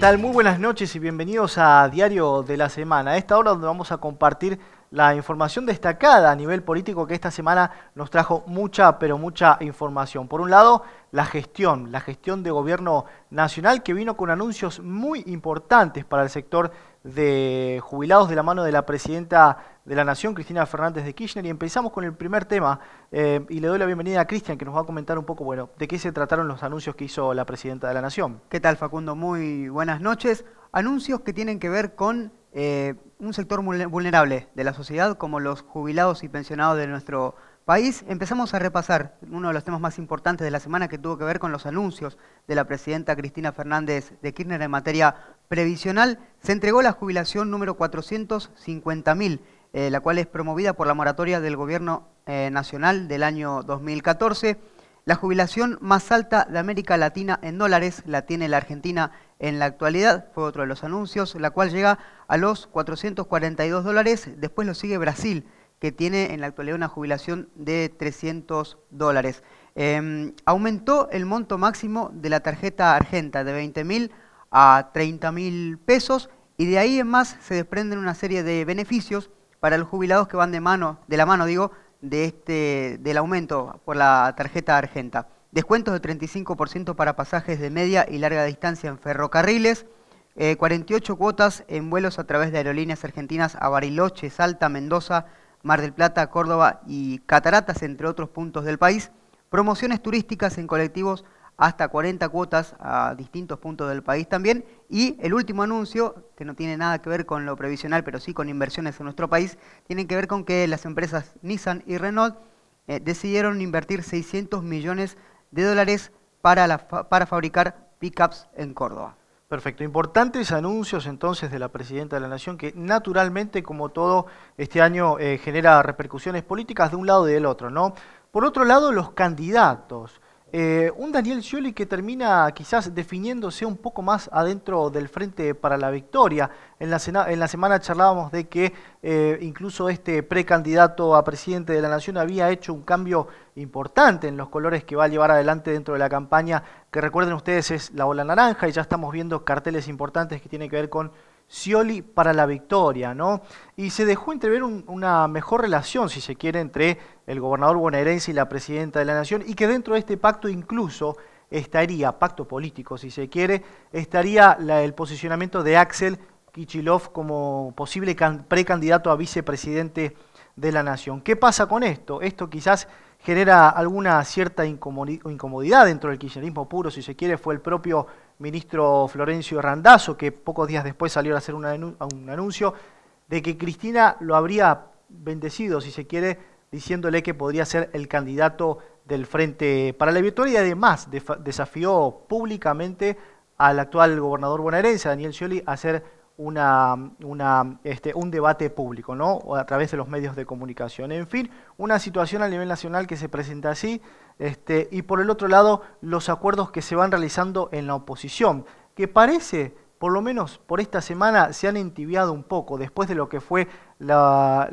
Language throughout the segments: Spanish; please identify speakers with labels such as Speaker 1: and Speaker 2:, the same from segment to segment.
Speaker 1: tal? Muy buenas noches y bienvenidos a Diario de la Semana. A esta hora donde vamos a compartir la información destacada a nivel político que esta semana nos trajo mucha, pero mucha información. Por un lado, la gestión de gobierno nacional que vino con anuncios muy importantes para el sector de jubilados de la mano de la presidenta de la Nación, Cristina Fernández de Kirchner. Y empezamos con el primer tema y le doy la bienvenida a Cristian, que nos va a comentar un poco, de qué se trataron los anuncios que hizo la presidenta de la Nación.
Speaker 2: ¿Qué tal, Facundo? Muy buenas noches. Anuncios que tienen que ver con un sector vulnerable de la sociedad, como los jubilados y pensionados de nuestro país. Empezamos a repasar uno de los temas más importantes de la semana, que tuvo que ver con los anuncios de la presidenta Cristina Fernández de Kirchner en materia previsional. Se entregó la jubilación número 450.000, la cual es promovida por la moratoria del gobierno nacional del año 2014. La jubilación más alta de América Latina en dólares la tiene la Argentina en la actualidad, fue otro de los anuncios, la cual llega a los $442. Después lo sigue Brasil, que tiene en la actualidad una jubilación de $300. Aumentó el monto máximo de la tarjeta Argenta de 20.000 a 30.000 pesos, y de ahí en más se desprenden una serie de beneficios para los jubilados que van del aumento por la tarjeta Argenta. Descuentos de 35% para pasajes de media y larga distancia en ferrocarriles, 48 cuotas en vuelos a través de aerolíneas argentinas a Bariloche, Salta, Mendoza, Mar del Plata, Córdoba y Cataratas, entre otros puntos del país. Promociones turísticas en colectivos hasta 40 cuotas a distintos puntos del país también. Y el último anuncio, que no tiene nada que ver con lo previsional, pero sí con inversiones en nuestro país, tiene que ver con que las empresas Nissan y Renault decidieron invertir $600 millones para fabricar pickups en Córdoba.
Speaker 1: Perfecto, importantes anuncios entonces de la presidenta de la Nación, que naturalmente, como todo, este año genera repercusiones políticas de un lado y del otro, ¿no? Por otro lado, los candidatos. Un Daniel Scioli que termina quizás definiéndose un poco más adentro del Frente para la Victoria. En la semana charlábamos de que incluso este precandidato a presidente de la Nación había hecho un cambio importante en los colores que va a llevar adelante dentro de la campaña, que recuerden ustedes es la ola naranja, y ya estamos viendo carteles importantes que tienen que ver con Scioli para la Victoria, ¿no? Y se dejó entrever una mejor relación, si se quiere, entre el gobernador bonaerense y la presidenta de la Nación, y que dentro de este pacto incluso estaría, pacto político si se quiere, estaría el posicionamiento de Axel Kicillof como posible precandidato a vicepresidente de la Nación. ¿Qué pasa con esto? Esto quizás genera alguna cierta incomodidad dentro del kirchnerismo puro, si se quiere. Fue el propio ministro Florencio Randazzo que pocos días después salió a hacer un anuncio de que Cristina lo habría bendecido, si se quiere, diciéndole que podría ser el candidato del Frente para la Victoria, y además desafió públicamente al actual gobernador bonaerense, Daniel Scioli, a hacer un debate público, ¿no? O a través de los medios de comunicación. En fin, una situación a nivel nacional que se presenta así, y por el otro lado, los acuerdos que se van realizando en la oposición, que parece, por lo menos por esta semana, se han entibiado un poco, después de lo que fue la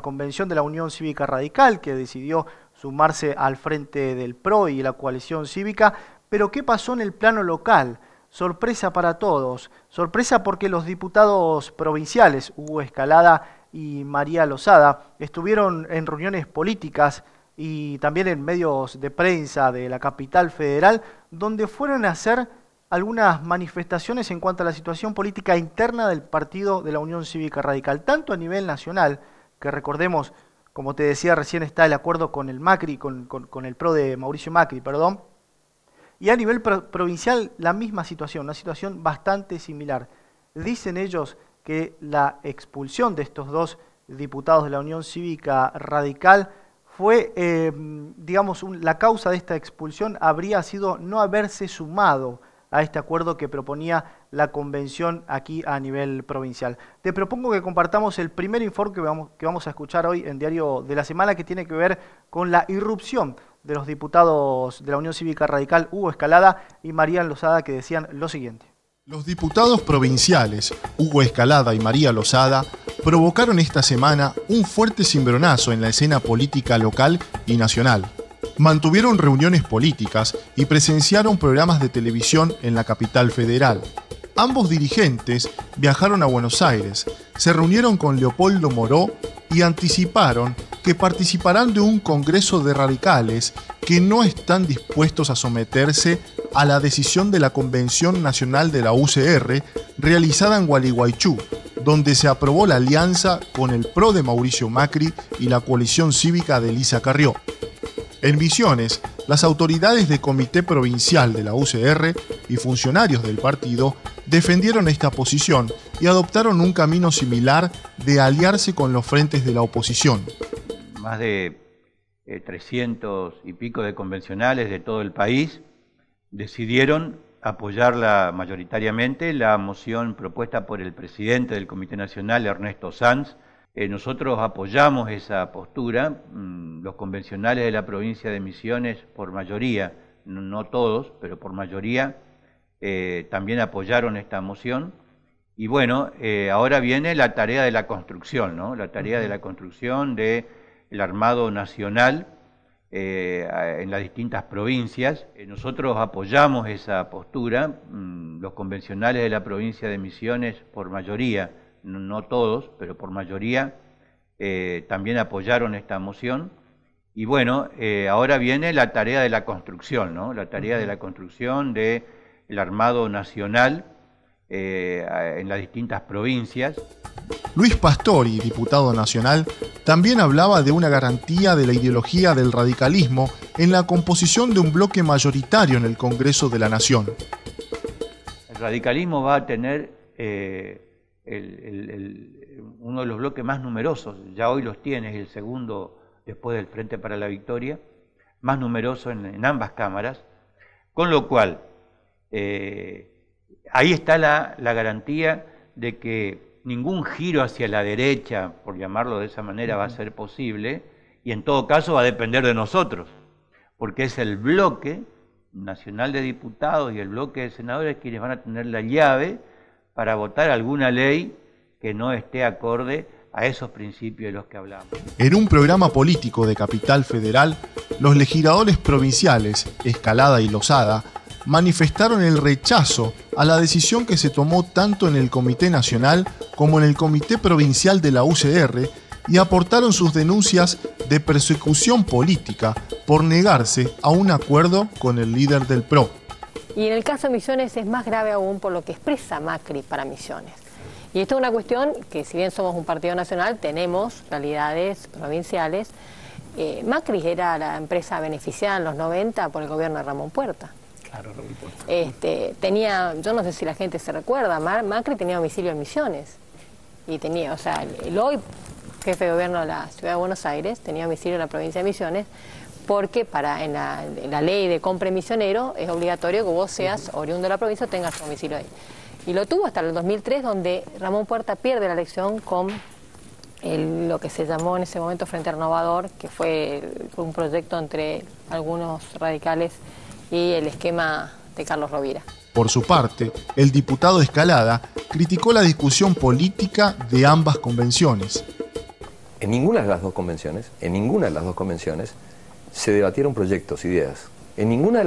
Speaker 1: convención de la Unión Cívica Radical, que decidió sumarse al frente del PRO y la coalición cívica. Pero ¿qué pasó en el plano local? Sorpresa para todos, sorpresa porque los diputados provinciales, Hugo Escalada y María Lozada, estuvieron en reuniones políticas y también en medios de prensa de la capital federal, donde fueron a hacer algunas manifestaciones en cuanto a la situación política interna del partido de la Unión Cívica Radical, tanto a nivel nacional, que recordemos, como te decía recién, está el acuerdo con el Macri, con el PRO de Mauricio Macri, perdón, y a nivel provincial la misma situación, una situación bastante similar. Dicen ellos que la expulsión de estos dos diputados de la Unión Cívica Radical fue, la causa de esta expulsión habría sido no haberse sumado a este acuerdo que proponía la convención aquí a nivel provincial. Te propongo que compartamos el primer informe que vamos a escuchar hoy en Diario de la Semana, que tiene que ver con la irrupción de los diputados de la Unión Cívica Radical, Hugo Escalada y María Lozada, que decían lo siguiente.
Speaker 3: Los diputados provinciales, Hugo Escalada y María Lozada, provocaron esta semana un fuerte cimbronazo en la escena política local y nacional. Mantuvieron reuniones políticas y presenciaron programas de televisión en la capital federal. Ambos dirigentes viajaron a Buenos Aires, se reunieron con Leopoldo Moró y anticiparon que participarán de un congreso de radicales que no están dispuestos a someterse a la decisión de la Convención Nacional de la UCR realizada en Gualeguaychú, donde se aprobó la alianza con el PRO de Mauricio Macri y la coalición cívica de Elisa Carrió. En Misiones, las autoridades del Comité Provincial de la UCR y funcionarios del partido defendieron esta posición y adoptaron un camino similar de aliarse con los frentes de la oposición.
Speaker 4: Más de 300 y pico de convencionales de todo el país decidieron apoyar mayoritariamente la moción propuesta por el presidente del Comité Nacional, Ernesto Sanz. Nosotros apoyamos esa postura, los convencionales de la provincia de Misiones por mayoría, no todos, pero por mayoría también apoyaron esta moción. Y bueno, ahora viene la tarea de la construcción, ¿no? La tarea de la construcción del armado nacional en las distintas provincias. Nosotros apoyamos esa postura, los convencionales de la provincia de Misiones por mayoría, no todos, pero por mayoría también apoyaron esta moción. Y bueno, ahora viene la tarea de la construcción, ¿no? La tarea de la construcción del armado nacional en las distintas provincias.
Speaker 3: Luis Pastori, diputado nacional, también hablaba de una garantía de la ideología del radicalismo en la composición de un bloque mayoritario en el Congreso de la Nación.
Speaker 4: El radicalismo va a tener uno de los bloques más numerosos, ya hoy los tiene, es el segundo después del Frente para la Victoria, más numeroso en ambas cámaras, con lo cual ahí está la garantía de que ningún giro hacia la derecha, por llamarlo de esa manera, va a ser posible, y en todo caso va a depender de nosotros, porque es el bloque nacional de diputados y el bloque de senadores quienes van a tener la llave para votar alguna ley que no esté acorde a esos principios de los que hablamos.
Speaker 3: En un programa político de Capital Federal, los legisladores provinciales, Escalada y Lozada, manifestaron el rechazo a la decisión que se tomó tanto en el Comité Nacional como en el Comité Provincial de la UCR y aportaron sus denuncias de persecución política por negarse a un acuerdo con el líder del PRO.
Speaker 5: Y en el caso de Misiones es más grave aún por lo que expresa Macri para Misiones. Y esto es una cuestión que, si bien somos un partido nacional, tenemos realidades provinciales. Macri era la empresa beneficiada en los 90 por el gobierno de Ramón Puerta.
Speaker 6: Claro, Ramón Puerta.
Speaker 5: Yo no sé si la gente se recuerda, Macri tenía domicilio en Misiones. Y tenía, o sea, el hoy jefe de gobierno de la Ciudad de Buenos Aires tenía domicilio en la provincia de Misiones, porque en la ley de compra misionero es obligatorio que vos seas oriundo de la provincia o tengas domicilio ahí. Y lo tuvo hasta el 2003, donde Ramón Puerta pierde la elección con lo que se llamó en ese momento Frente Renovador, que fue un proyecto entre algunos radicales y el esquema de Carlos Rovira.
Speaker 3: Por su parte, el diputado Escalada criticó la discusión política de ambas convenciones.
Speaker 7: En ninguna de las dos convenciones, se debatieron proyectos, ideas. En ninguna de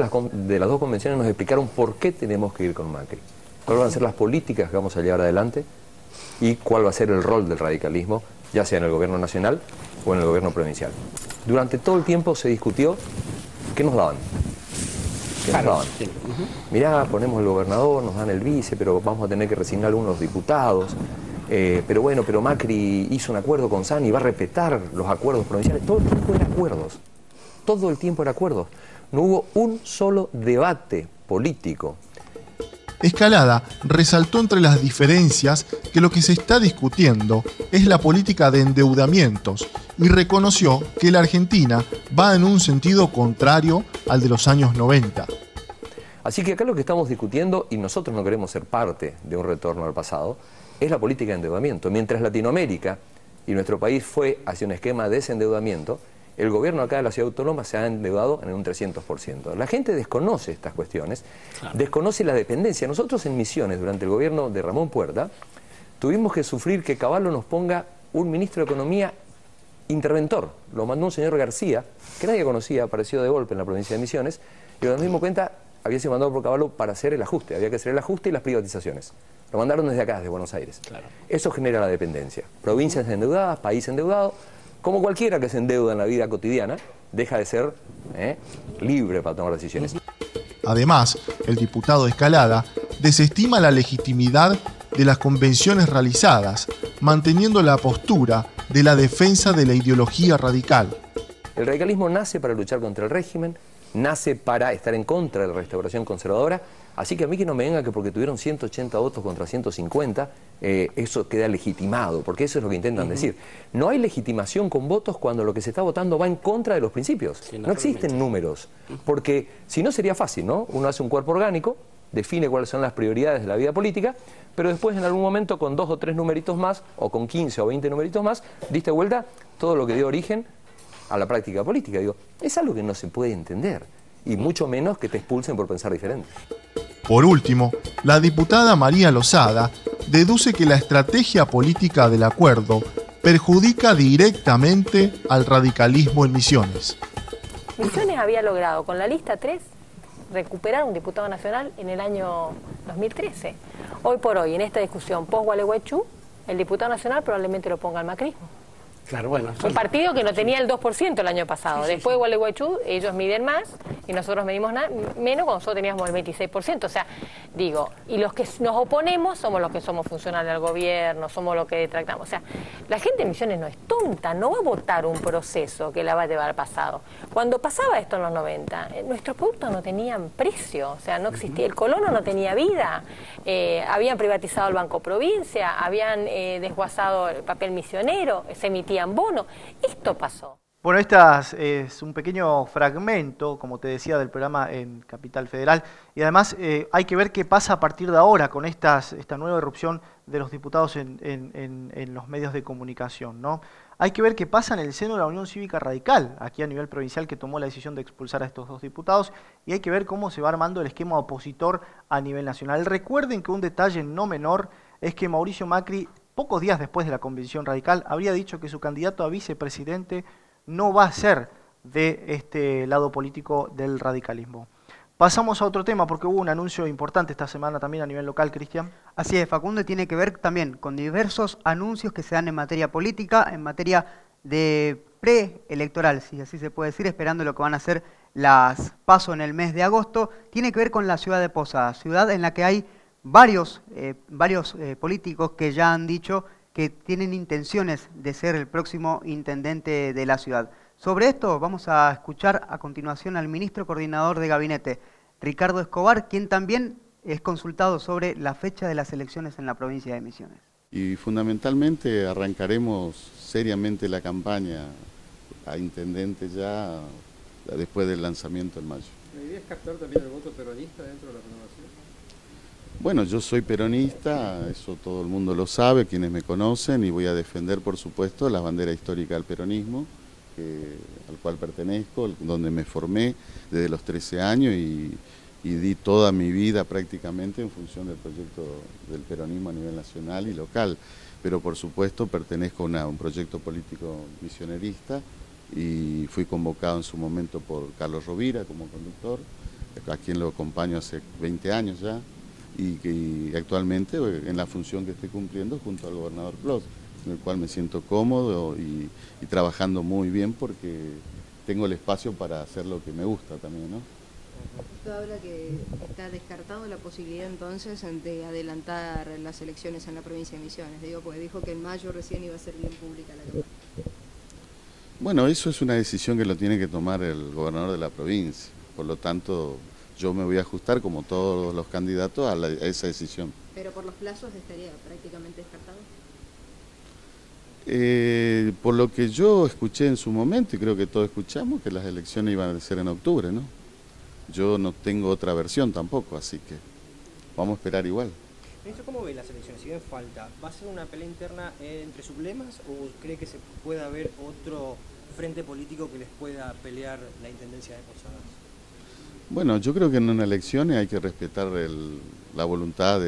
Speaker 7: las dos convenciones nos explicaron por qué tenemos que ir con Macri, cuáles van a ser las políticas que vamos a llevar adelante y cuál va a ser el rol del radicalismo, ya sea en el gobierno nacional o en el gobierno provincial. Durante todo el tiempo se discutió qué nos daban. Sí. Mirá, ponemos el gobernador, nos dan el vice, pero vamos a tener que resignar algunos diputados. Pero bueno, pero Macri hizo un acuerdo con Sani y va a respetar los acuerdos provinciales. Todo el tiempo era acuerdos. Todo el tiempo era acuerdos. No hubo un solo debate político.
Speaker 3: Escalada resaltó entre las diferencias que lo que se está discutiendo es la política de endeudamientos y reconoció que la Argentina va en un sentido contrario al de los años 90.
Speaker 7: Así que acá lo que estamos discutiendo, y nosotros no queremos ser parte de un retorno al pasado, es la política de endeudamiento. Mientras Latinoamérica y nuestro país fue hacia un esquema de desendeudamiento, el gobierno acá de la Ciudad Autónoma se ha endeudado en un 300%. La gente desconoce estas cuestiones, claro, desconoce la dependencia. Nosotros en Misiones, durante el gobierno de Ramón Puerta, tuvimos que sufrir que Caballo nos ponga un ministro de Economía interventor. Lo mandó un señor García, que nadie conocía, apareció de golpe en la provincia de Misiones, y nos dimos cuenta había sido mandado por Caballo para hacer el ajuste, había que hacer el ajuste y las privatizaciones. Lo mandaron desde acá, desde Buenos Aires. Claro. Eso genera la dependencia. Provincias endeudadas, país endeudado, como cualquiera que se endeuda en la vida cotidiana, deja de ser libre para tomar decisiones.
Speaker 3: Además, el diputado Escalada desestima la legitimidad de las convenciones realizadas, manteniendo la postura de la defensa de la ideología radical.
Speaker 7: El radicalismo nace para luchar contra el régimen, nace para estar en contra de la restauración conservadora, así que a mí que no me venga que porque tuvieron 180 votos contra 150, eso queda legitimado, porque eso es lo que intentan decir. No hay legitimación con votos cuando lo que se está votando va en contra de los principios. Sí, no existen números, porque si no sería fácil, ¿no? Uno hace un cuerpo orgánico, define cuáles son las prioridades de la vida política, pero después en algún momento con 2 o 3 numeritos más, o con 15 o 20 numeritos más, diste vuelta todo lo que dio origen a la práctica política. Digo, es algo que no se puede entender, y mucho menos que te expulsen por pensar diferente.
Speaker 3: Por último, la diputada María Lozada deduce que la estrategia política del acuerdo perjudica directamente al radicalismo en Misiones.
Speaker 5: Misiones había logrado con la lista 3 recuperar un diputado nacional en el año 2013. Hoy por hoy, en esta discusión post-Gualeguaychú, el diputado nacional probablemente lo ponga al macrismo.
Speaker 6: Claro, bueno.
Speaker 5: Un partido que no tenía el 2% el año pasado. Después de Gualeguaychú, ellos miden más y nosotros medimos menos cuando nosotros teníamos el 26%. O sea, digo, y los que nos oponemos somos los que somos funcionales al gobierno, somos los que detractamos. O sea, la gente de Misiones no es tonta, no va a votar un proceso que la va a llevar al pasado. Cuando pasaba esto en los 90, nuestros productos no tenían precio, o sea, no existía, el colono no tenía vida, habían privatizado el Banco Provincia, habían desguazado el papel misionero, se emitían bonos. Esto pasó.
Speaker 1: Bueno, este es un pequeño fragmento, como te decía, del programa en Capital Federal. Y además hay que ver qué pasa a partir de ahora con esta nueva irrupción de los diputados en los medios de comunicación, ¿no? Hay que ver qué pasa en el seno de la Unión Cívica Radical, aquí a nivel provincial, que tomó la decisión de expulsar a estos 2 diputados. Y hay que ver cómo se va armando el esquema opositor a nivel nacional. Recuerden que un detalle no menor es que Mauricio Macri, pocos días después de la convención radical, habría dicho que su candidato a vicepresidente no va a ser de este lado político del radicalismo. Pasamos a otro tema porque hubo un anuncio importante esta semana también a nivel local, Cristian.
Speaker 2: Así es, Facundo, tiene que ver también con diversos anuncios que se dan en materia política, en materia de preelectoral, si así se puede decir, esperando lo que van a ser las PASO en el mes de agosto. Tiene que ver con la ciudad de Posadas, ciudad en la que hay varios políticos que ya han dicho que tienen intenciones de ser el próximo intendente de la ciudad. Sobre esto vamos a escuchar a continuación al ministro coordinador de gabinete, Ricardo Escobar, quien también es consultado sobre la fecha de las elecciones en la provincia de Misiones.
Speaker 8: Y fundamentalmente arrancaremos seriamente la campaña a intendente ya después del lanzamiento en mayo.
Speaker 9: ¿La idea es captar también el voto peronista dentro de la renovación?
Speaker 8: Bueno, yo soy peronista, eso todo el mundo lo sabe, quienes me conocen, y voy a defender, por supuesto, la bandera histórica del peronismo, al cual pertenezco, donde me formé desde los 13 años y di toda mi vida prácticamente en función del proyecto del peronismo a nivel nacional y local. Pero, por supuesto, pertenezco a un proyecto político misionerista y fui convocado en su momento por Carlos Rovira como conductor, a quien lo acompaño hace 20 años ya. Y actualmente en la función que estoy cumpliendo junto al gobernador Clos, en el cual me siento cómodo y trabajando muy bien porque tengo el espacio para hacer lo que me gusta también, ¿no?
Speaker 10: Usted habla que está descartado la posibilidad entonces de adelantar las elecciones en la provincia de Misiones, digo, porque dijo que en mayo recién iba a ser bien pública la campaña.
Speaker 8: Bueno, eso es una decisión que lo tiene que tomar el gobernador de la provincia, por lo tanto yo me voy a ajustar, como todos los candidatos, a esa decisión.
Speaker 10: ¿Pero por los plazos estaría prácticamente descartado?
Speaker 8: Por lo que yo escuché en su momento, y creo que todos escuchamos, que las elecciones iban a ser en octubre, ¿no? Yo no tengo otra versión tampoco, así que vamos a esperar igual.
Speaker 9: Ministro, ¿cómo ve las elecciones? Si bien falta, ¿va a ser una pelea interna entre sublemas o cree que se pueda haber otro frente político que les pueda pelear la intendencia de Posadas?
Speaker 8: Bueno, yo creo que en una elección hay que respetar la voluntad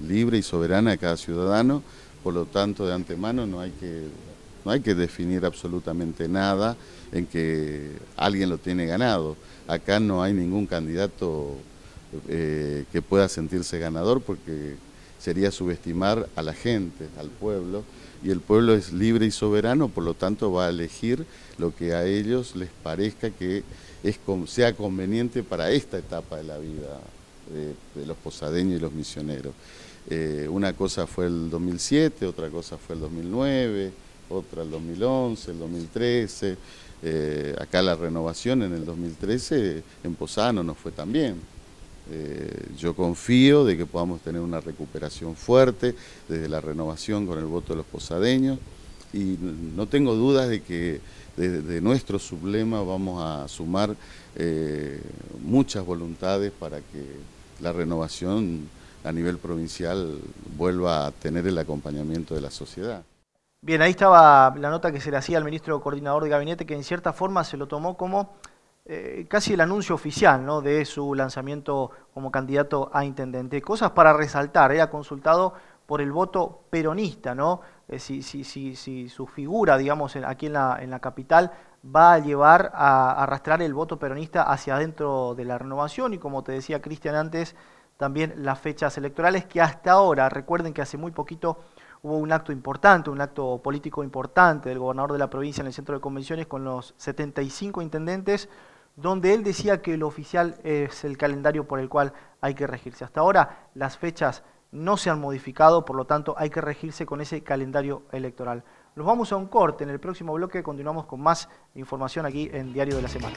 Speaker 8: libre y soberana de cada ciudadano, por lo tanto de antemano no hay que definir absolutamente nada en que alguien lo tiene ganado. Acá no hay ningún candidato que pueda sentirse ganador, porque sería subestimar a la gente, al pueblo, y el pueblo es libre y soberano, por lo tanto va a elegir lo que a ellos les parezca que sea conveniente para esta etapa de la vida de los posadeños y los misioneros. Una cosa fue el 2007, otra cosa fue el 2009, otra el 2011, el 2013, acá la renovación en el 2013 en Posada no nos fue tan bien. Yo confío de que podamos tener una recuperación fuerte desde la renovación con el voto de los posadeños, y no tengo dudas de que de nuestro sublema vamos a sumar muchas voluntades para que la renovación a nivel provincial vuelva a tener el acompañamiento de la sociedad.
Speaker 1: Bien, ahí estaba la nota que se le hacía al ministro coordinador de gabinete, que en cierta forma se lo tomó como casi el anuncio oficial, ¿no?, de su lanzamiento como candidato a intendente. Cosas para resaltar, era consultado por el voto peronista, ¿no? Si su figura, digamos, aquí en la capital va a llevar a arrastrar el voto peronista hacia adentro de la renovación, y como te decía Cristian antes, también las fechas electorales, que hasta ahora, recuerden que hace muy poquito hubo un acto importante, un acto político importante del gobernador de la provincia en el centro de convenciones con los 75 intendentes, donde él decía que lo oficial es el calendario por el cual hay que regirse. Hasta ahora las fechas no se han modificado, por lo tanto hay que regirse con ese calendario electoral. Nos vamos a un corte, en el próximo bloque continuamos con más información aquí en Diario de la Semana.